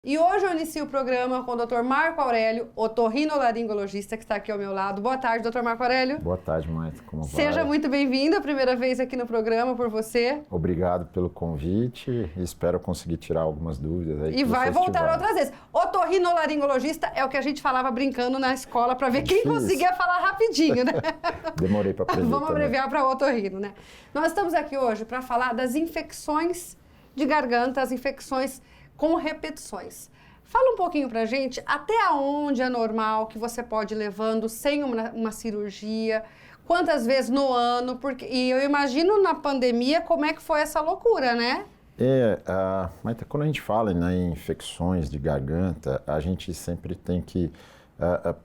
E hoje eu inicio o programa com o Dr. Marco Aurélio, otorrinolaringologista, que está aqui ao meu lado. Boa tarde, Dr. Marco Aurélio. Boa tarde, Maite. Como vai? Seja muito bem-vindo, a primeira vez aqui no programa por você. Obrigado pelo convite e espero conseguir tirar algumas dúvidas aí. E vai voltar outras vezes. Otorrinolaringologista é o que a gente falava brincando na escola para ver quem conseguia falar rapidinho, né? Demorei para aprender. Vamos abreviar para otorrino, né? Nós estamos aqui hoje para falar das infecções de garganta, as infecções com repetições. Fala um pouquinho pra gente até onde é normal que você pode ir levando sem uma cirurgia, quantas vezes no ano, porque, e eu imagino na pandemia como é que foi essa loucura, né? Mas quando a gente fala em infecções de garganta, a gente sempre tem que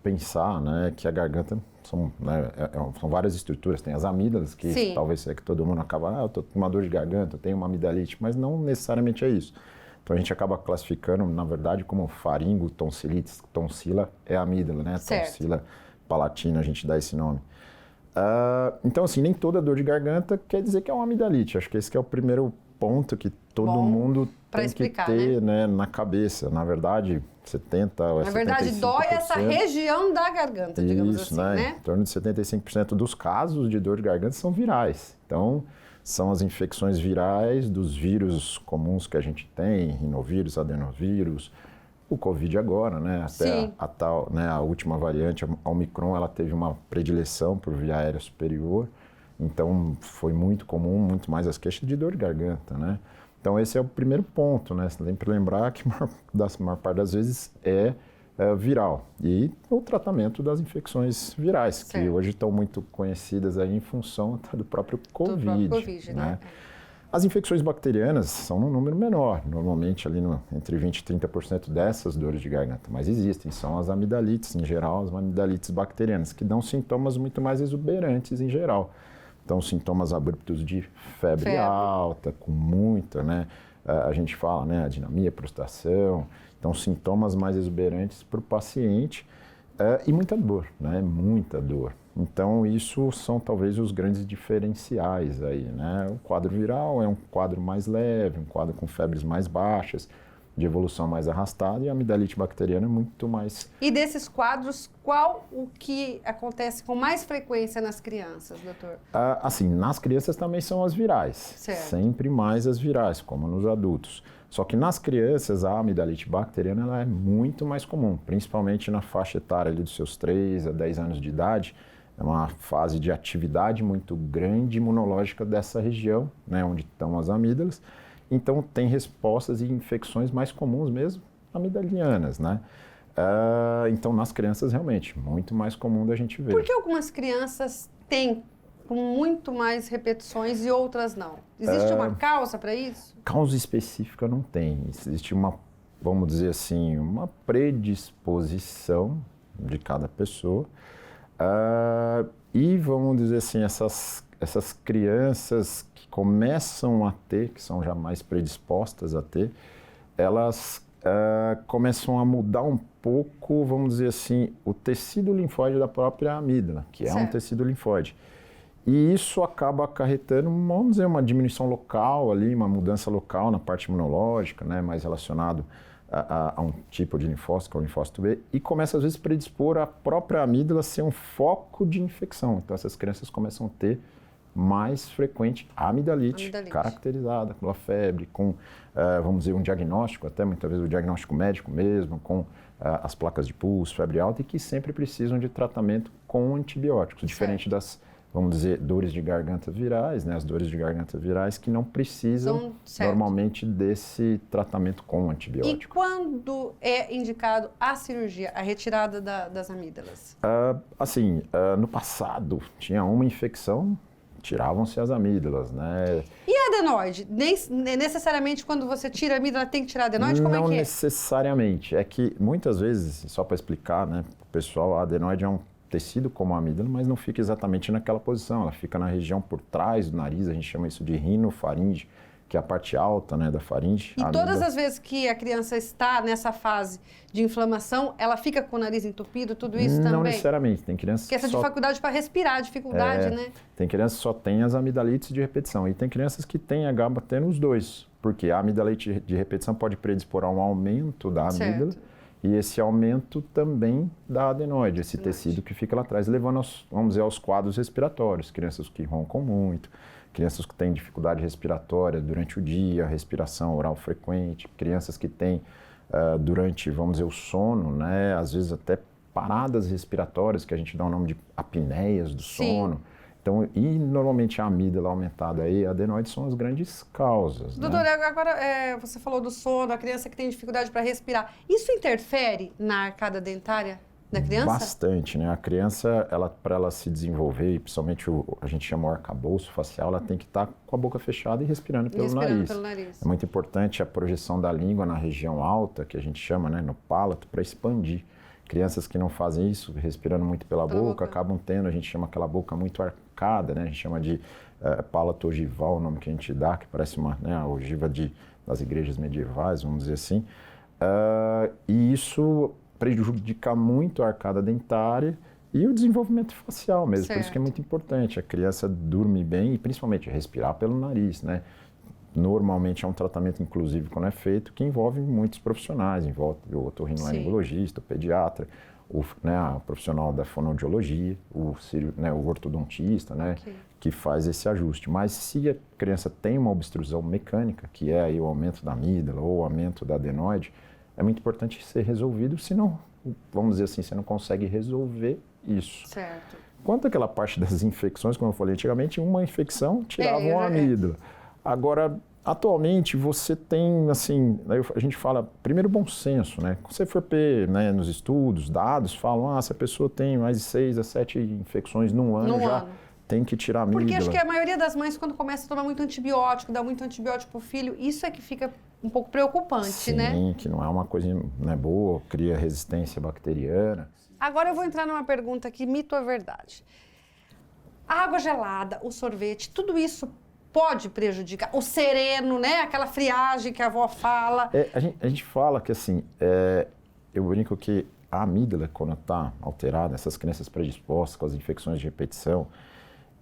pensar, né, que a garganta são várias estruturas, tem as amígdalas, que Sim. talvez é que todo mundo acaba, eu tô com uma dor de garganta, eu tenho uma amidalite, mas não necessariamente é isso. Então a gente acaba classificando, na verdade, como faringo, tonsilites. Tonsila é a amígdala, né? Certo. Tonsila palatina, a gente dá esse nome. Então, assim, nem toda dor de garganta quer dizer que é uma amidalite. Acho que esse que é o primeiro ponto que todo mundo tem explicar, que ter, né, na cabeça. Na verdade, 70% ou 75%. Na verdade, dói essa região da garganta, digamos Isso, assim, né? Em torno de 75% dos casos de dor de garganta são virais. Então, são as infecções virais dos vírus comuns que a gente tem, rinovírus, adenovírus, o Covid agora, né? Até a última variante, a Omicron, ela teve uma predileção por via aérea superior, então foi muito comum, muito mais as queixas de dor de garganta, né? Então esse é o primeiro ponto, né? Você tem que lembrar que a maior parte das vezes é viral. E o tratamento das infecções virais, certo, que hoje estão muito conhecidas aí em função do próprio Covid. Do próprio Covid, né? As infecções bacterianas são num número menor, normalmente ali entre 20% e 30% dessas dores de garganta, mas existem, são as amidalites em geral, as amidalites bacterianas, que dão sintomas muito mais exuberantes em geral. Então, sintomas abruptos de febre alta, com muita, né? A gente fala, né, adinamia, prostração. Então, sintomas mais exuberantes para o paciente e muita dor, né? Muita dor. Então, isso são talvez os grandes diferenciais aí, né? O quadro viral é um quadro mais leve, um quadro com febres mais baixas, de evolução mais arrastada, e a amidalite bacteriana é muito mais... E desses quadros, qual o que acontece com mais frequência nas crianças, doutor? Assim, nas crianças também são as virais. Certo. Sempre mais as virais, como nos adultos. Só que nas crianças, a amidalite bacteriana ela é muito mais comum, principalmente na faixa etária ali dos seus 3 a 10 anos de idade. É uma fase de atividade muito grande imunológica dessa região, né, onde estão as amígdalas. Então, tem respostas e infecções mais comuns mesmo, amidalianas, né? Então, nas crianças, realmente, muito mais comum da gente ver. Por que algumas crianças têm com muito mais repetições e outras não? Existe uma causa para isso? Causa específica não tem. Existe uma, vamos dizer assim, uma predisposição de cada pessoa. E, vamos dizer assim, essas crianças que começam a ter, que são já mais predispostas a ter, elas começam a mudar um pouco, vamos dizer assim, o tecido linfóide da própria amígdala, que é um tecido linfóide. E isso acaba acarretando, vamos dizer, uma diminuição local ali, uma mudança local na parte imunológica, né, mais relacionado a um tipo de linfócito, que é o linfócito B, e começa às vezes a predispor a própria amígdala a ser um foco de infecção. Então essas crianças começam a ter mais frequente amidalite. Caracterizada pela febre, com, vamos dizer, um diagnóstico, até muitas vezes o diagnóstico médico mesmo, com as placas de pulso, febre alta, e que sempre precisam de tratamento com antibióticos, diferente das, vamos dizer, dores de garganta virais, né? As dores de garganta virais que não precisam normalmente desse tratamento com antibiótico. E quando é indicado a cirurgia, a retirada das amígdalas? No passado tinha uma infecção, tiravam-se as amígdalas, né? E a adenoide? Necessariamente quando você tira a amígdala tem que tirar a adenoide? Como é que é? Não necessariamente. É que muitas vezes, só para explicar, né, pro pessoal, a adenoide é um tecido como a amígdala, mas não fica exatamente naquela posição, ela fica na região por trás do nariz, a gente chama isso de rinofaringe, que é a parte alta, né, da faringe. E todas as vezes que a criança está nessa fase de inflamação, ela fica com o nariz entupido, tudo isso também? Não necessariamente. Tem crianças que essa dificuldade para respirar, dificuldade, né? Tem crianças que só têm as amidalites de repetição. E tem crianças que acabam tendo os dois. Porque a amidalite de repetição pode predispor a um aumento da amígdala. Certo. E esse aumento também da adenoide, esse tecido que fica lá atrás, levando, vamos dizer, aos quadros respiratórios. Crianças que roncam muito, crianças que têm dificuldade respiratória durante o dia, respiração oral frequente, crianças que têm durante, vamos dizer, o sono, né, às vezes até paradas respiratórias, que a gente dá o nome de apneias do sono. Então, e normalmente a amígdala aumentada e a adenoide são as grandes causas. Doutor, né? agora você falou do sono, a criança que tem dificuldade para respirar. Isso interfere na arcada dentária da criança? Bastante, né? A criança, para ela se desenvolver, e principalmente a gente chama o arcabouço facial, ela tem que estar com a boca fechada e respirando pelo nariz. É muito importante a projeção da língua na região alta, que a gente chama, né, no palato, para expandir. Crianças que não fazem isso, respirando muito pela boca, acabam tendo, a gente chama aquela boca muito arcada, né? A gente chama de palato ogival, o nome que a gente dá, que parece a ogiva das igrejas medievais, vamos dizer assim. E isso prejudica muito a arcada dentária e o desenvolvimento facial mesmo. Certo. Por isso que é muito importante a criança dormir bem e principalmente respirar pelo nariz, né? Normalmente é um tratamento, inclusive, quando é feito, que envolve muitos profissionais, envolve o otorrinolaringologista, o pediatra, o profissional da fonoaudiologia, o ortodontista, né, que faz esse ajuste. Mas se a criança tem uma obstrusão mecânica, que é aí o aumento da amígdala ou o aumento da adenoide, é muito importante ser resolvido, senão, vamos dizer assim, você não consegue resolver isso. Certo. Quanto àquela parte das infecções, como eu falei antigamente, uma infecção tirava uma amígdala. Agora, atualmente, você tem, assim, a gente fala, primeiro, bom senso, né? Quando você for ver, né, nos estudos, dados, falam, se a pessoa tem mais de 6 a 7 infecções num ano, tem que tirar a amígdala. Porque acho que a maioria das mães, quando começa a tomar muito antibiótico, dá muito antibiótico pro filho, isso é que fica um pouco preocupante, né? Sim, que não é uma coisa boa, cria resistência bacteriana. Agora eu vou entrar numa pergunta aqui, mito ou verdade? A água gelada, o sorvete, tudo isso pode prejudicar? O sereno, né? Aquela friagem que a avó fala. A gente fala que, assim, eu brinco que a amígdala, quando está alterada, essas crianças predispostas com as infecções de repetição,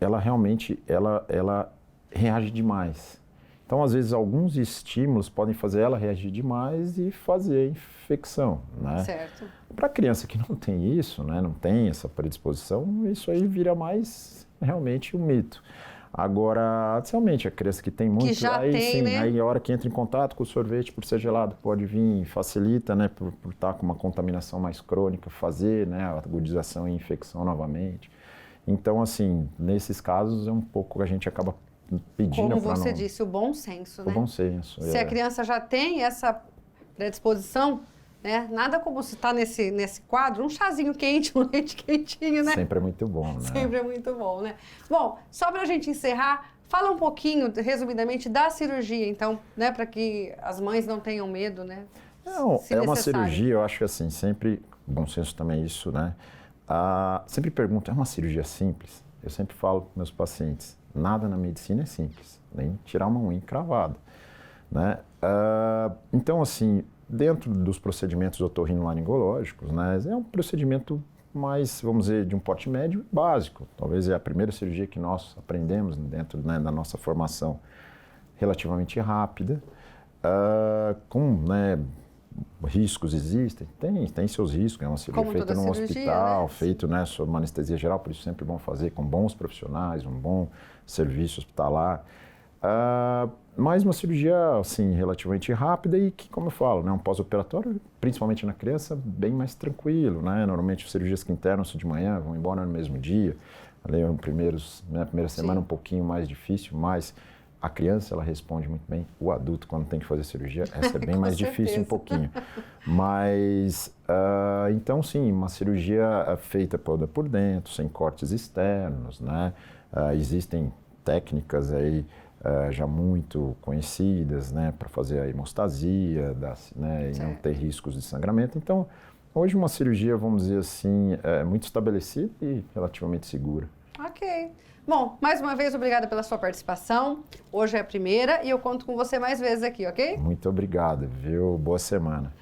ela realmente, ela reage demais. Então, às vezes, alguns estímulos podem fazer ela reagir demais e fazer a infecção, né? Certo. Para a criança que não tem isso, né, não tem essa predisposição, isso aí vira mais realmente um mito. Agora, realmente, a criança que tem muito, que já aí tem, sim, né? Aí a hora que entra em contato com o sorvete, por ser gelado, pode vir, facilita, né, por estar com uma contaminação mais crônica, fazer, né, a agudização e infecção novamente. Então, assim, nesses casos é um pouco que a gente acaba pedindo para Como você disse, o bom senso, né? O bom senso. Se a criança já tem essa predisposição, né? Nada como se está nesse quadro, um chazinho quente, um leite quentinho, né? Sempre é muito bom, né? Sempre é muito bom, né? Bom, só para a gente encerrar, fala um pouquinho, resumidamente, da cirurgia, então, né? Para que as mães não tenham medo, né? Não, é uma cirurgia, eu acho que assim, sempre, bom senso também é isso, né? Sempre pergunto, é uma cirurgia simples? Eu sempre falo para meus pacientes, nada na medicina é simples, nem tirar uma unha cravada, né? Então, assim, dentro dos procedimentos otorrinolaringológicos, né, é um procedimento mais, vamos dizer, de um porte médio básico. Talvez é a primeira cirurgia que nós aprendemos dentro, né, da nossa formação relativamente rápida, com, né, riscos existem, tem seus riscos, é uma cirurgia feita num hospital, né? Feito, né, sob uma anestesia geral, por isso sempre é bom fazer com bons profissionais, um bom serviço hospitalar. Mas uma cirurgia, assim, relativamente rápida e que, como eu falo, né, um pós-operatório, principalmente na criança, bem mais tranquilo, né? Normalmente, cirurgias que internam-se de manhã, vão embora no mesmo dia. Ali, na primeira semana, um pouquinho mais difícil, mas a criança, ela responde muito bem. O adulto, quando tem que fazer cirurgia, essa é bem mais difícil um pouquinho. Mas, então, sim, uma cirurgia feita toda por dentro, sem cortes externos, né? Existem técnicas aí, já muito conhecidas, né, para fazer a hemostasia, né, e não ter riscos de sangramento. Então, hoje uma cirurgia, vamos dizer assim, muito estabelecida e relativamente segura. Ok. Bom, mais uma vez, obrigada pela sua participação. Hoje é a primeira e eu conto com você mais vezes aqui, ok? Muito obrigado, viu? Boa semana.